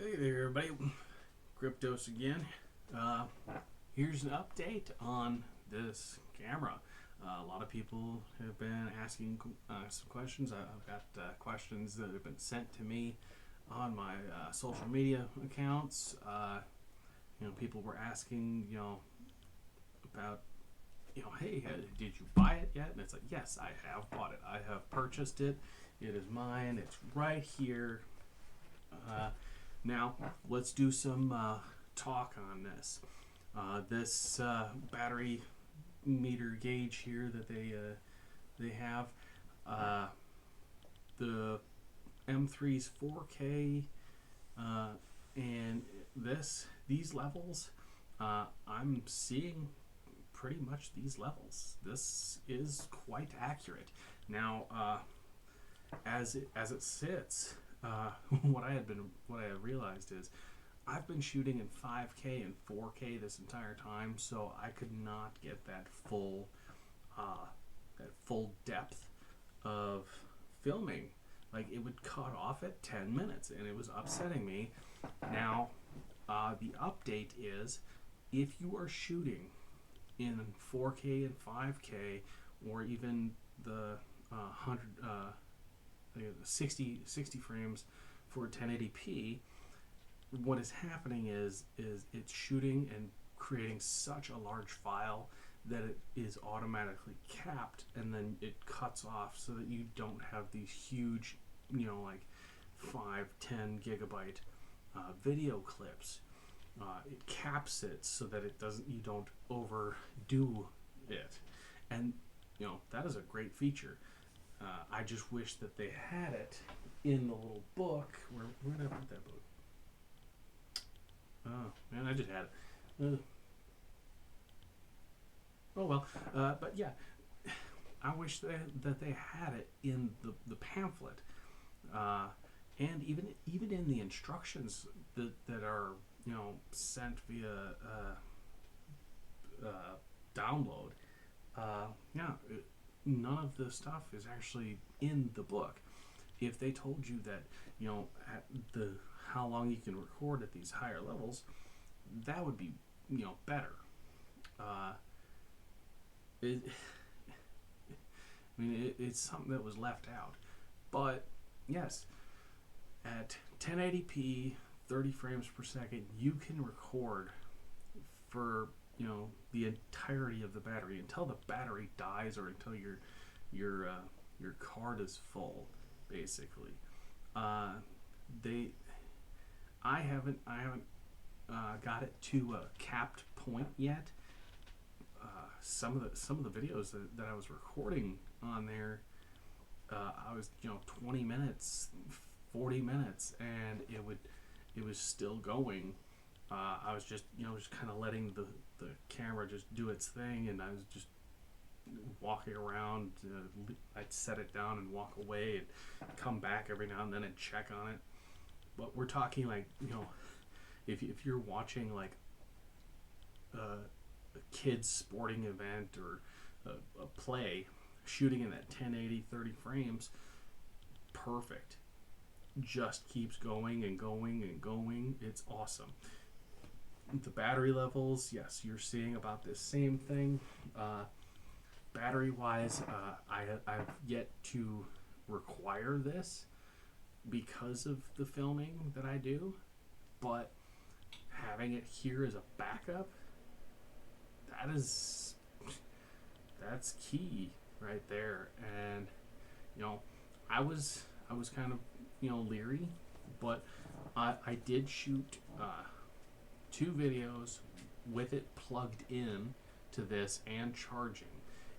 Hey there, everybody. Cryptos again. Uh, Here's an update on this camera. A lot of people have been asking some questions. I've got questions that have been sent to me on my social media accounts. People were asking, about, hey, did you buy it yet? And it's like, yes, I have bought it. I have purchased it. It is mine. It's right here. Now, let's do some talk on this. This battery meter gauge here that they have, the M3's 4K, and these levels, I'm seeing pretty much these levels. This is quite accurate. Now, as it sits. What I had realized is I've been shooting in 5K and 4K this entire time, so I could not get that full depth of filming. Like, it would cut off at 10 minutes, and it was upsetting me. Now, the update is if you are shooting in 4K and 5K, or even the 60 frames for 1080p, what is happening is it's shooting and creating such a large file that it is automatically capped, and then it cuts off so that you don't have these huge, like 5-10 gigabyte video clips. It caps it so that you don't overdo it, and that is a great feature. I just wish that they had it in the little book. Where did I put that book? Oh, man, I just had it. Oh, well. But yeah, I wish that they had it in the pamphlet. And even in the instructions that are, sent via download. None of the stuff is actually in the book. If they told you that, at how long you can record at these higher levels, that would be, better. It's something that was left out. But yes, at 1080p, 30 frames per second, you can record for the entirety of the battery until the battery dies, or until your card is full, basically. I haven't got it to a capped point yet. Some of the videos that I was recording on there, I was 20 minutes, 40 minutes, and it was still going. I was just kind of letting the camera just do its thing, and I was just walking around. I'd set it down and walk away and come back every now and then and check on it. But we're talking like, if you're watching like a kid's sporting event or a play, shooting in that 1080 30 frames, perfect. Just keeps going and going and going. It's awesome. The battery levels, yes, you're seeing about this same thing. Battery wise, I've yet to require this because of the filming that I do, but having it here as a backup, that's key right there. And I was kind of leery, but I did shoot 2 videos with it plugged in to this and charging,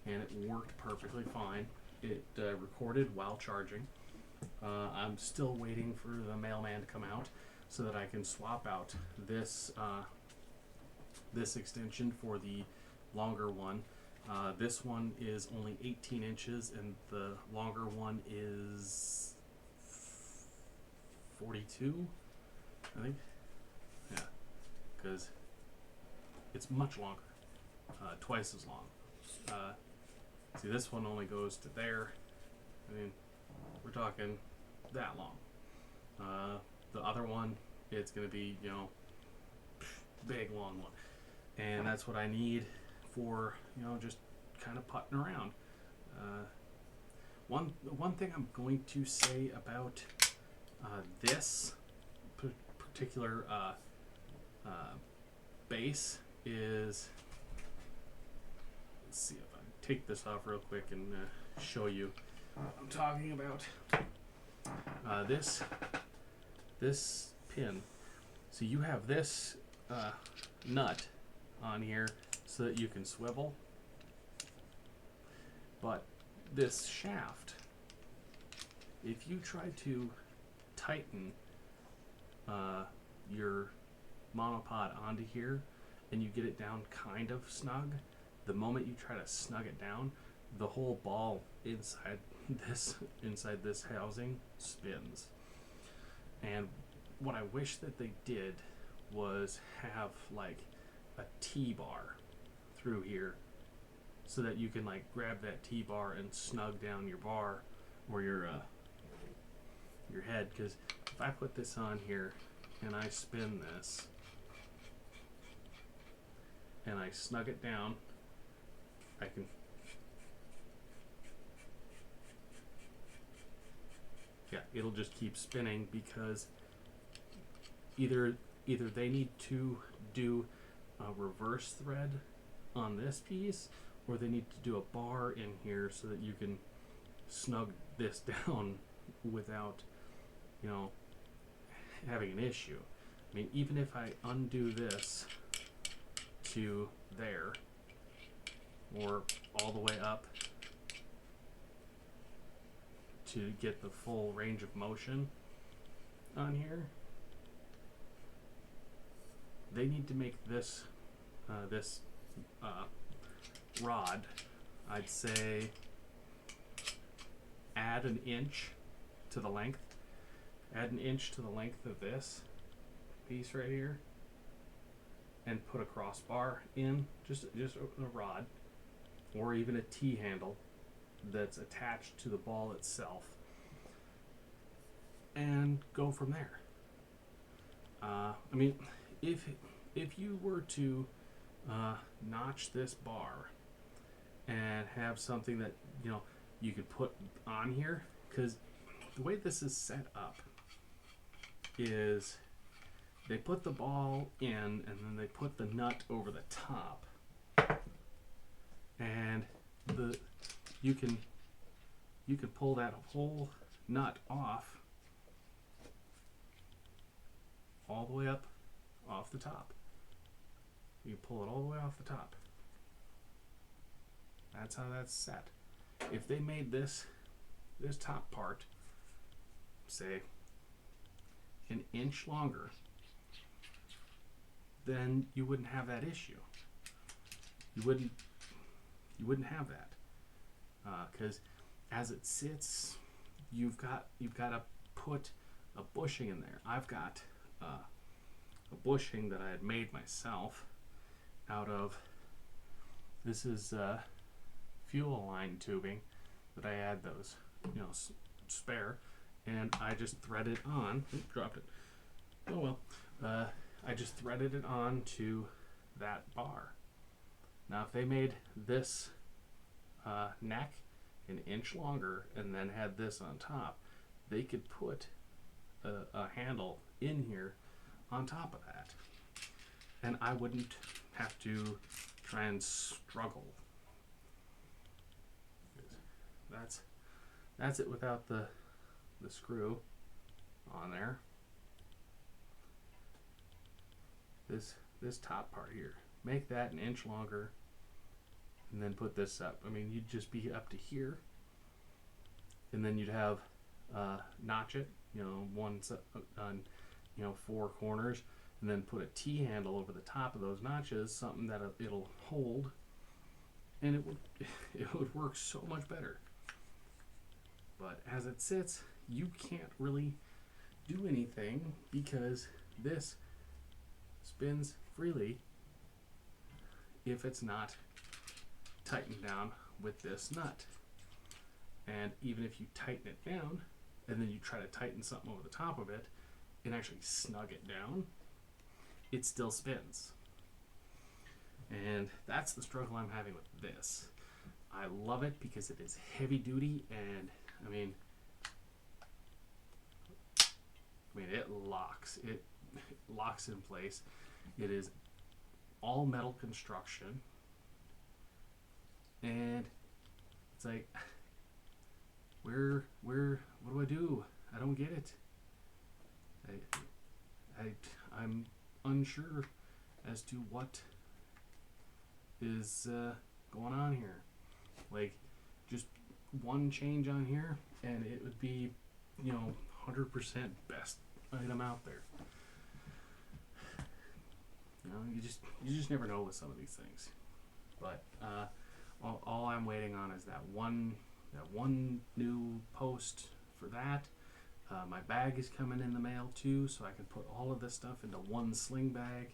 and it worked perfectly fine. It recorded while charging. I'm still waiting for the mailman to come out so that I can swap out this extension for the longer one. This one is only 18 inches, and the longer one is 42, I think. Yeah, because it's much longer, twice as long. See, this one only goes to there. I mean, we're talking that long. The other one it's going to be, you know, big long one. And that's what I need for, you know, just kind of putting around. One thing I'm going to say about this particular base is, let's see if I can take this off real quick and show you what I'm talking about. This pin. So you have this nut on here so that you can swivel, but this shaft, if you try to tighten your monopod onto here and you get it down kind of snug, the moment you try to snug it down, the whole ball inside this housing spins. And what I wish that they did was have like a T-bar through here so that you can like grab that T-bar and snug down your bar or your head. Because if I put this on here and I spin this and I snug it down, I can it'll just keep spinning, because either they need to do a reverse thread on this piece, or they need to do a bar in here so that you can snug this down without, you know, having an issue. I mean, even if I undo this to there, or all the way up to get the full range of motion on here, they need to make this rod, I'd say, add an inch to the length. Add an inch to the length of this piece right here, and put a crossbar in, just a rod, or even a T-handle that's attached to the ball itself, and go from there. I mean, if you were to notch this bar and have something that, you know, you could put on here, because the way this is set up is they put the ball in and then they put the nut over the top, and you can pull that whole nut off all the way up off the top. You pull it all the way off the top. That's how that's set. If they made this top part, say, an inch longer, then you wouldn't have that issue. You wouldn't have that, because as it sits, you've got to put a bushing in there. I've got a bushing that I had made myself out of, this is fuel line tubing that I had those, you know, spare, and I just threaded on. Oops, dropped it. Oh well. I just threaded it on to that bar. Now, if they made this neck an inch longer and then had this on top, they could put a handle in here on top of that, and I wouldn't have to try and struggle. That's it without the screw on there. This top part here, make that an inch longer, and then put this up. I mean, you'd just be up to here, and then you'd have notch it, you know, one on, you know, 4 corners, and then put a T-handle over the top of those notches, something that it'll hold, and it would work so much better. But as it sits, you can't really do anything, because this spins freely if it's not tightened down with this nut. And even if you tighten it down and then you try to tighten something over the top of it, and actually snug it down, it still spins. And that's the struggle I'm having with this. I love it because it is heavy duty, and I mean it locks. It locks in place. It is all metal construction, and it's like, what do I do? I don't get it. I'm unsure as to what is going on here. Like, just one change on here, and it would be, 100% best item out there. You just never know with some of these things. But all I'm waiting on is that one new post for that. My bag is coming in the mail too, so I can put all of this stuff into one sling bag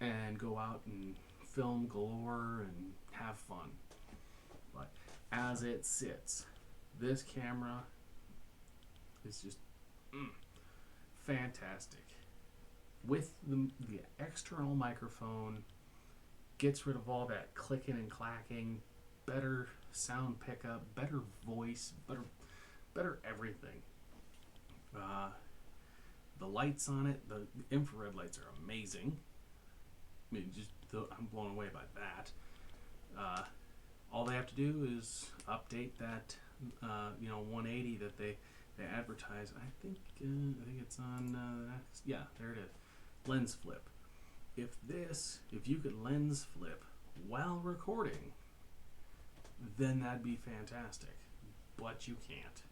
and go out and film galore and have fun. But as it sits, this camera is just fantastic. With the external microphone, gets rid of all that clicking and clacking, better sound pickup, better voice, better everything. The lights on it, the infrared lights are amazing. I mean, I'm blown away by that. All they have to do is update that, 180 that they advertise. I think it's on. Yeah, there it is. Lens flip. If you could lens flip while recording, then that'd be fantastic. But you can't.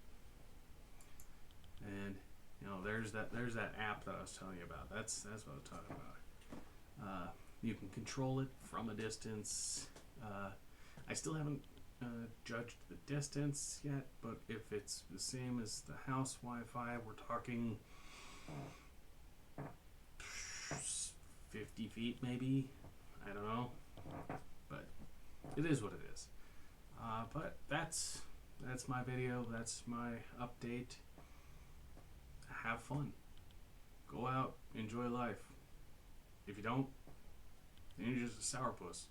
And there's that app that I was telling you about. That's what I was talking about. You can control it from a distance. I still haven't judged the distance yet, but if it's the same as the house Wi-Fi, we're talking 50 feet maybe. I don't know, but it is what it is. But that's my video. That's my update. Have fun. Go out, enjoy life. If you don't, then you're just a sourpuss.